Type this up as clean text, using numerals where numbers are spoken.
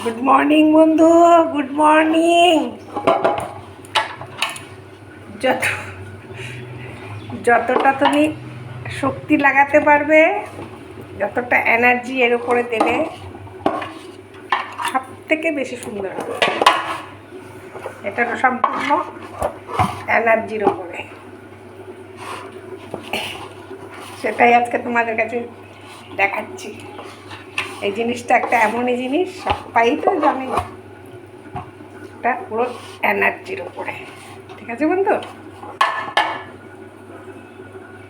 Good morning বন্ধু, good morning. যতটা তুমি শক্তি লাগাতে পারবে, যতটা এনার্জি এর উপরে দেবে, সব থেকে বেশি সুন্দর হবে। এটা সম্পূর্ণ এনার্জির উপরে। সেটাই আজকে তোমাদের কাছে দেখাচ্ছি। এই জিনিসটা একটা এমনই জিনিস, সবাই তো জানে, এটা পুরো এনার্জির উপরে। ঠিক আছে বন্ধু?